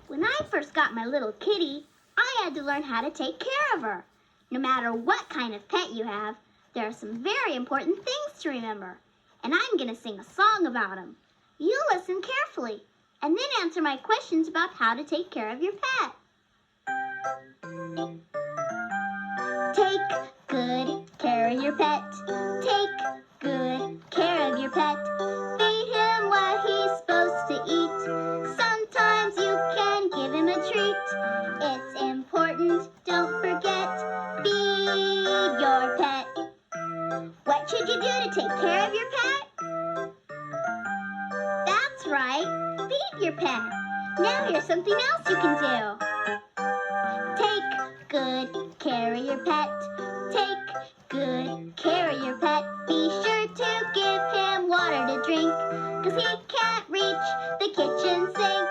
When I first got my little kitty, I had to learn how to take care of her. No matter what kind of pet you have, there are some very important things to remember, and I'm going to sing a song about them. You listen carefully, and then answer my questions about how to take care of your pet. Take good care of your pet. Take good care of your pet. Feed him what he's supposed to eat. Sometimes you can give him a treat. It's important, don't forget, feed your pet. What should you do to take care of your pet? That's right, feed your pet. Now here's something else you can do. Take good care of your pet. Take good care of your pet. Be sure to give him water to drink, 'cause he can't reach the kitchen sink.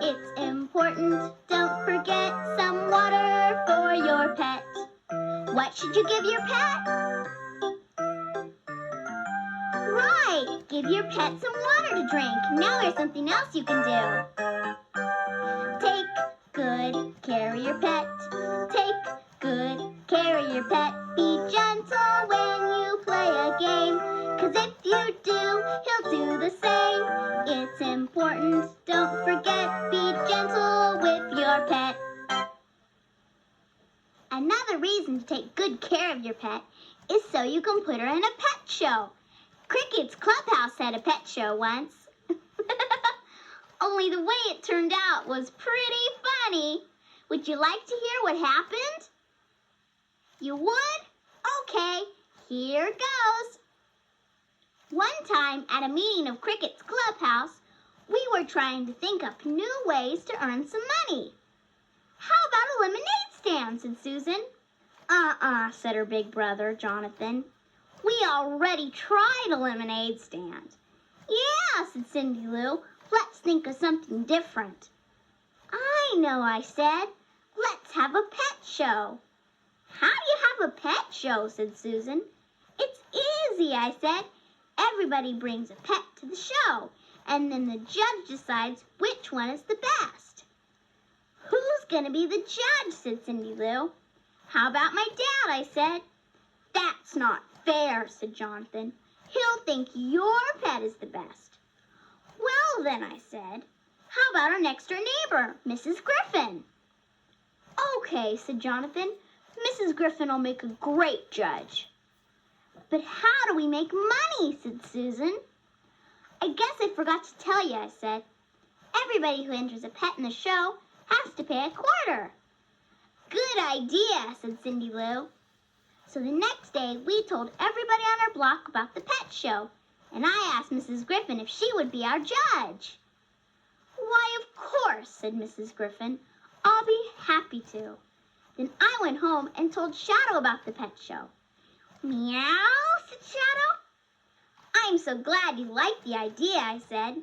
It's important, don't forget, some water for your pet. What should you give your pet? Right, give your pet some water to drink. Now here's something else you can do. Take good care of your pet. Take good care of your pet. Be gentle when you play a game, 'cause if you do, he'll do the same. It's important, don't forget, be gentle with your pet. Another reason to take good care of your pet is so you can put her in a pet show. Cricket's Clubhouse had a pet show once. Only the way it turned out was pretty funny. Would you like to hear what happened? You would? Okay, here goes. One time at a meeting of Cricket's Clubhouse, we were trying to think up new ways to earn some money. How about a lemonade stand, said Susan. Said her big brother, Jonathan. We already tried a lemonade stand. Yeah, said Cindy Lou. Let's think of something different. I know, I said. Let's have a pet show. How do you have a pet show, said Susan. It's easy, I said. Everybody brings a pet to the show, and then the judge decides which one is the best. Who's going to be the judge, said Cindy Lou. How about my dad, I said. That's not fair, said Jonathan. He'll think your pet is the best. Well, then, I said, how about our next door neighbor, Mrs. Griffin? Okay, said Jonathan. Mrs. Griffin will make a great judge. But how do we make money, said Susan. I guess I forgot to tell you, I said. Everybody who enters a pet in the show has to pay a quarter. Good idea, said Cindy Lou. So the next day, we told everybody on our block about the pet show, and I asked Mrs. Griffin if she would be our judge. Why, of course, said Mrs. Griffin. I'll be happy to. Then I went home and told Shadow about the pet show. Meow, said Shadow. I'm so glad you like the idea, I said.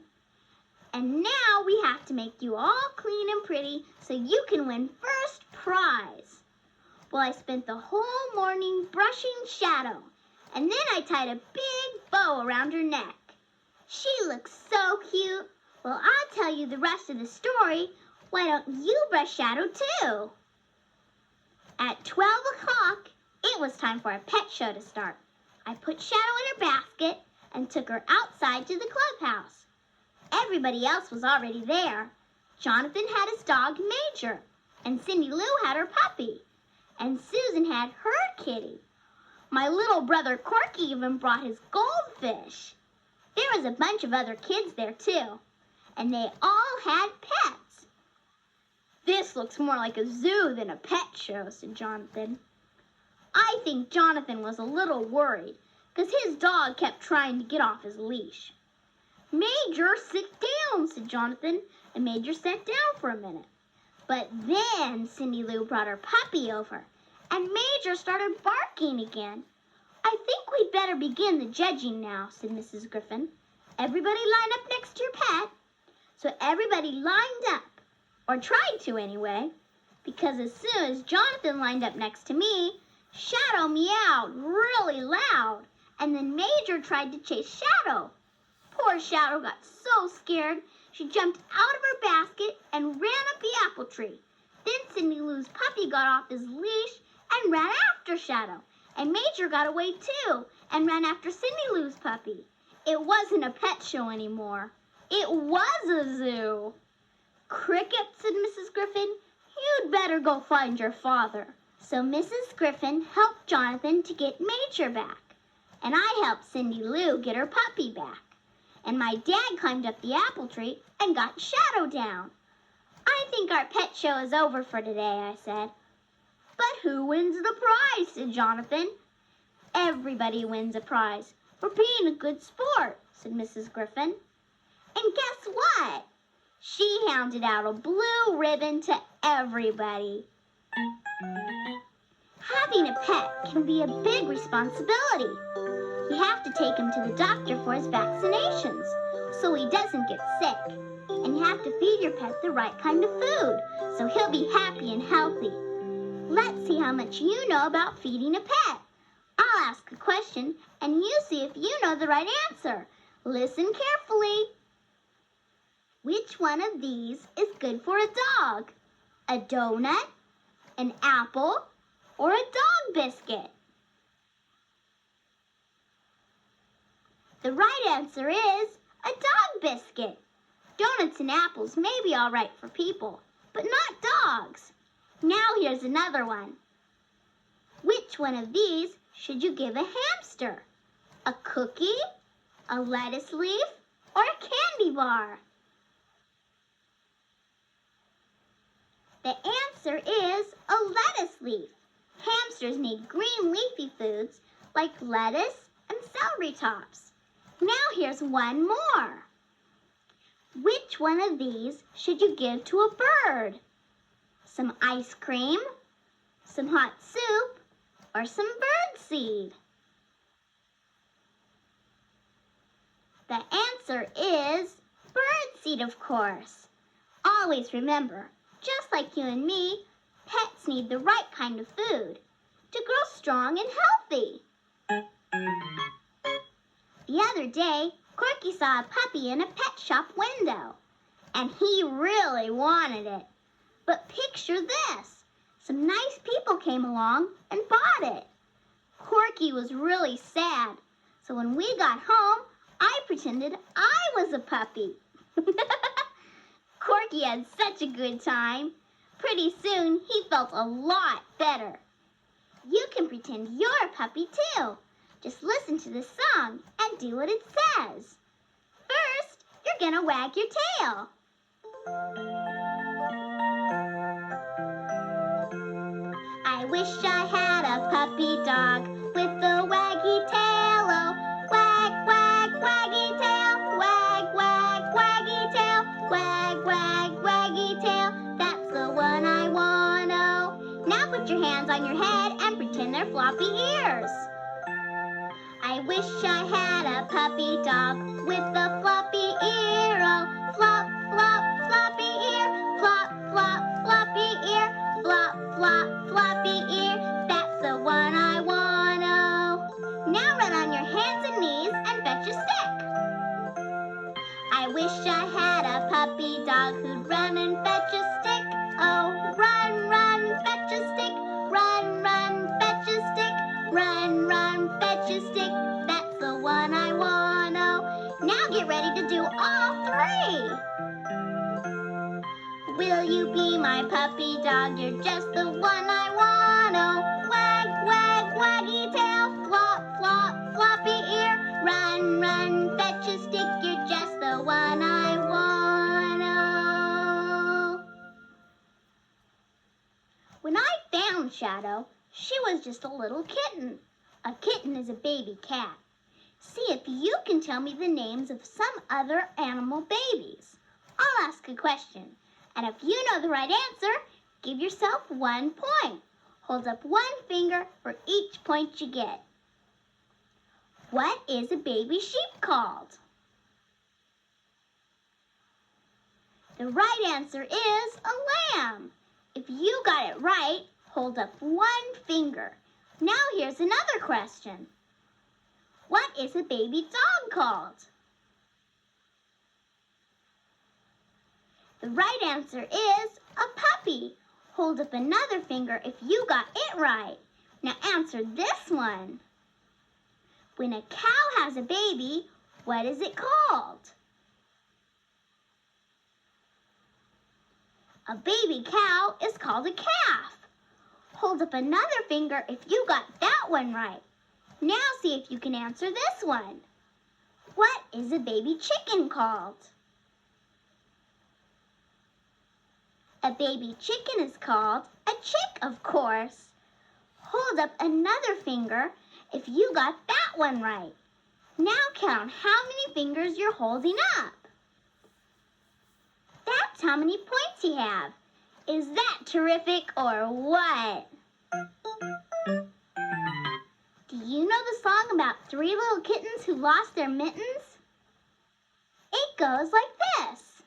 And now we have to make you all clean and pretty so you can win first prize. Well, I spent the whole morning brushing Shadow, and then I tied a big bow around her neck. She looks so cute. Well, I'll tell you the rest of the story. Why don't you brush Shadow too? At 12 o'clock, it was time for a pet show to start. I put Shadow in her basket and took her outside to the clubhouse. Everybody else was already there. Jonathan had his dog, Major, and Cindy Lou had her puppy, and Susan had her kitty. My little brother Corky even brought his goldfish. There was a bunch of other kids there too, and they all had pets. This looks more like a zoo than a pet show, said Jonathan. I think Jonathan was a little worried because his dog kept trying to get off his leash. Major, sit down, said Jonathan, and Major sat down for a minute. But then Cindy Lou brought her puppy over, and Major started barking again. I think we'd better begin the judging now, said Mrs. Griffin. Everybody line up next to your pet. So everybody lined up, or tried to anyway, because as soon as Jonathan lined up next to me, Shadow meowed really loud, and then Major tried to chase Shadow. Poor Shadow got so scared, she jumped out of her basket and ran up the apple tree. Then Cindy Lou's puppy got off his leash and ran after Shadow. And Major got away too and ran after Cindy Lou's puppy. It wasn't a pet show anymore. It was a zoo. "Cricket," said Mrs. Griffin, "you'd better go find your father." So Mrs. Griffin helped Jonathan to get Major back. And I helped Cindy Lou get her puppy back. And my dad climbed up the apple tree and got Shadow down. "I think our pet show is over for today," I said. "But who wins the prize?" said Jonathan. "Everybody wins a prize for being a good sport," said Mrs. Griffin. And guess what? She handed out a blue ribbon to everybody. Having a pet can be a big responsibility. You have to take him to the doctor for his vaccinations so he doesn't get sick. And you have to feed your pet the right kind of food so he'll be happy and healthy. Let's see how much you know about feeding a pet. I'll ask a question and you see if you know the right answer. Listen carefully. Which one of these is good for a dog? A donut, an apple, or a dog biscuit? The right answer is a dog biscuit. Donuts and apples may be all right for people, but not dogs. Now here's another one. Which one of these should you give a hamster? A cookie, a lettuce leaf, or a candy bar? The answer is a lettuce leaf. Hamsters need green leafy foods like lettuce and celery tops. Now here's one more. Which one of these should you give to a bird? Some ice cream, some hot soup, or some bird seed? The answer is bird seed, of course. Always remember, just like you and me, pets need the right kind of food to grow strong and healthy. The other day, Corky saw a puppy in a pet shop window, and he really wanted it. But picture this. Some nice people came along and bought it. Corky was really sad, so when we got home, I pretended I was a puppy. Corky had such a good time. Pretty soon, he felt a lot better. You can pretend you're a puppy too. Just listen to this song and do what it says. First, you're gonna wag your tail. I wish I had a puppy dog with a waggy tail. Oh, wag, wag, waggy tail. Wag, wag, waggy tail. Wag, wag, waggy tail. That's the one I want. Oh, now put your hands on your head and pretend they're floppy ears. I wish I had a puppy dog with a floppy ear. Oh, flop, flop, floppy ear. Flop, flop, floppy ear. Flop, flop, floppy ear. That's the one I want. Oh, now run on your hands and knees and fetch a stick. I wish I had a puppy dog who'd run and fetch a stick. Oh, run, run, fetch a stick. Run, run, fetch a stick. Run, run, fetch a stick. That's the one I want. Oh, now get ready to do all three. Will you be my puppy dog? You're just the one I want. Oh, wag, wag, waggy tail. Flop, flop, floppy ear. Run, run, fetch a stick. You're just the one I want. Oh. When I found Shadow, she was just a little kitten. A kitten is a baby cat. See if you can tell me the names of some other animal babies. I'll ask a question, and if you know the right answer, give yourself 1 point. Hold up one finger for each point you get. What is a baby sheep called? The right answer is a lamb. If you got it right, hold up one finger. Now here's another question. What is a baby dog called? The right answer is a puppy? Hold up another finger if you got it right. Now answer this one. When a cow has a baby, what is it called? A baby cow is called a calf. Hold up another finger if you got that one right. Now see if you can answer this one. What is a baby chicken called? A baby chicken is called a chick, of course. Hold up another finger if you got that one right. Now count how many fingers you're holding up. That's how many points you have. Is that terrific or what? Do you know the song about 3 little kittens who lost their mittens? It goes like this.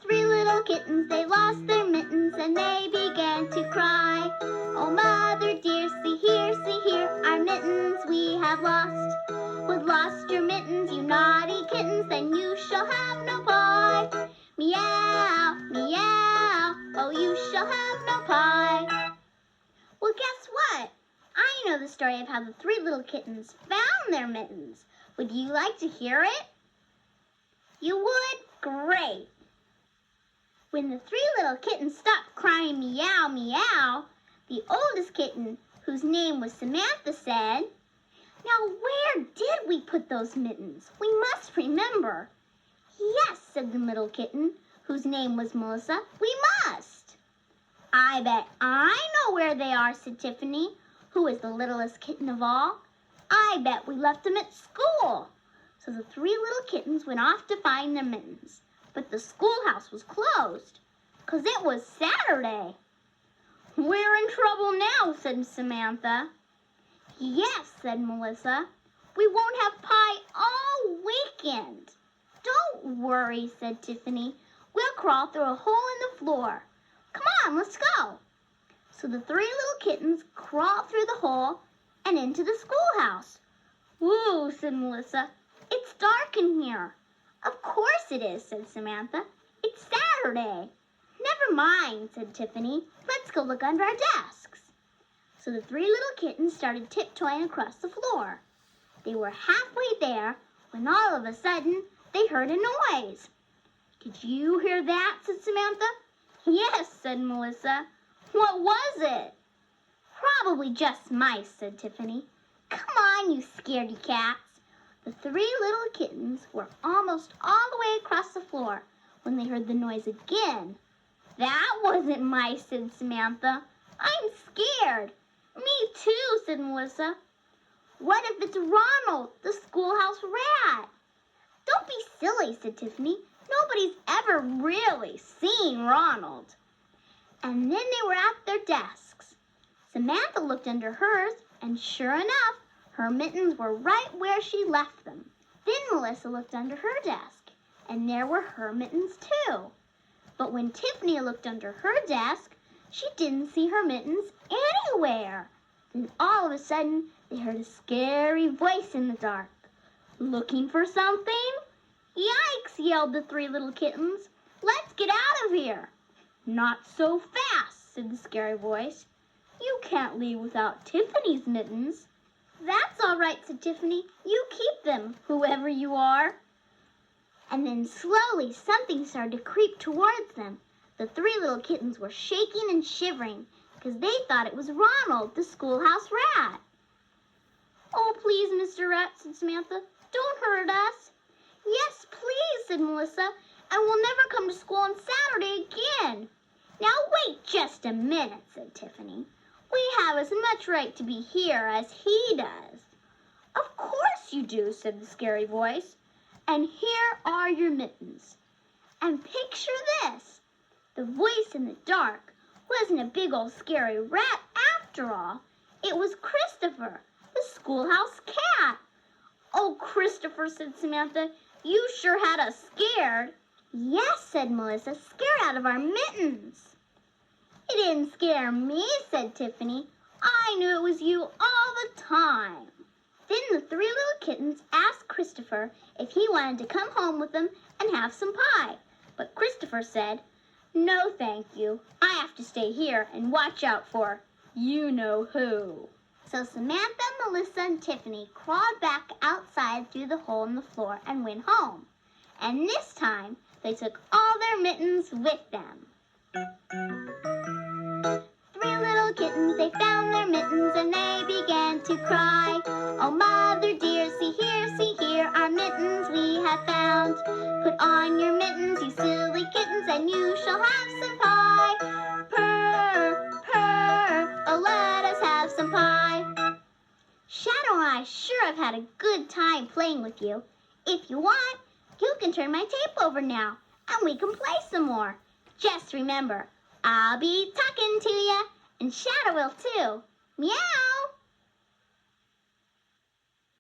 3 little kittens, they lost their mittens and they began to cry. Oh, mother dear, see here, our mittens we have lost. With lost your mittens, you naughty kittens, then you shall have no pie. Meow, meow, oh, you shall have no pie. Well, guess what? I know the story of how the 3 little kittens found their mittens. Would you like to hear it? You would? Great. When the 3 little kittens stopped crying meow, meow, the oldest kitten, whose name was Samantha, said, "Now where did we put those mittens? We must remember." "Yes," said the middle kitten, whose name was Melissa, "we must." "I bet I know where they are," said Tiffany, who was the littlest kitten of all. "I bet we left them at school." So the 3 little kittens went off to find their mittens. But the schoolhouse was closed, 'cause it was Saturday. "We're in trouble now," said Samantha. "Yes," said Melissa. "We won't have pie all weekend." "Don't worry," said Tiffany. "We'll crawl through a hole in the floor. Come on, let's go." So the 3 little kittens crawled through the hole and into the schoolhouse. "Whoa," said Melissa. "It's dark in here." "Of course it is," said Samantha. "It's Saturday." "Never mind," said Tiffany. "Let's go look under our desks." So the 3 little kittens started tiptoeing across the floor. They were halfway there when all of a sudden they heard a noise. "Did you hear that?" said Samantha. "Yes," said Melissa. "What was it?" "Probably just mice," said Tiffany. "Come on, you scaredy cats." The 3 little kittens were almost all the way across the floor when they heard the noise again. "That wasn't mice," said Samantha. "I'm scared." "Me too," said Melissa. "What if it's Ronald, the schoolhouse rat?" "Don't be silly," said Tiffany. "Nobody's ever really seen Ronald." And then they were at their desks. Samantha looked under hers, and sure enough, her mittens were right where she left them. Then Melissa looked under her desk, and there were her mittens too. But when Tiffany looked under her desk, she didn't see her mittens anywhere. Then all of a sudden, they heard a scary voice in the dark. "Looking for something?" "Yikes!" yelled the 3 little kittens. "Let's get out of here." "Not so fast," said the scary voice. "You can't leave without Tiffany's mittens." "That's all right," said Tiffany. "You keep them, whoever you are." And then slowly something started to creep towards them. The 3 little kittens were shaking and shivering because they thought it was Ronald, the schoolhouse rat. "Oh, please, Mr. Rat," said Samantha. "Don't hurt us." "Yes, please," said Melissa. "And we'll never come to school on Saturday again." "Now wait just a minute," said Tiffany. "We have as much right to be here as he does." "Of course you do," said the scary voice. "And here are your mittens. And picture this. The voice in the dark wasn't a big old scary rat after all. It was Christopher, the schoolhouse cat." "Oh, Christopher," said Samantha, "you sure had us scared." "Yes," said Melissa, "scared out of our mittens." "It didn't scare me," said Tiffany. "I knew it was you all the time." Then the 3 little kittens asked Christopher if he wanted to come home with them and have some pie. But Christopher said, "No, thank you. I have to stay here and watch out for you-know-who." So Samantha, Melissa, and Tiffany crawled back outside through the hole in the floor and went home. And this time, they took all their mittens with them. 3 little kittens, they found their mittens and they began to cry. "Oh, mother dear, see here, our mittens we have found. Put on your mittens, you silly kittens, and you shall have some pie. Purr, purr, oh, let us have some pie." Shadow and I sure have had a good time playing with you. If you want, you can turn my tape over now, and we can play some more. Just remember, I'll be talking to you, and Shadow will too. Meow!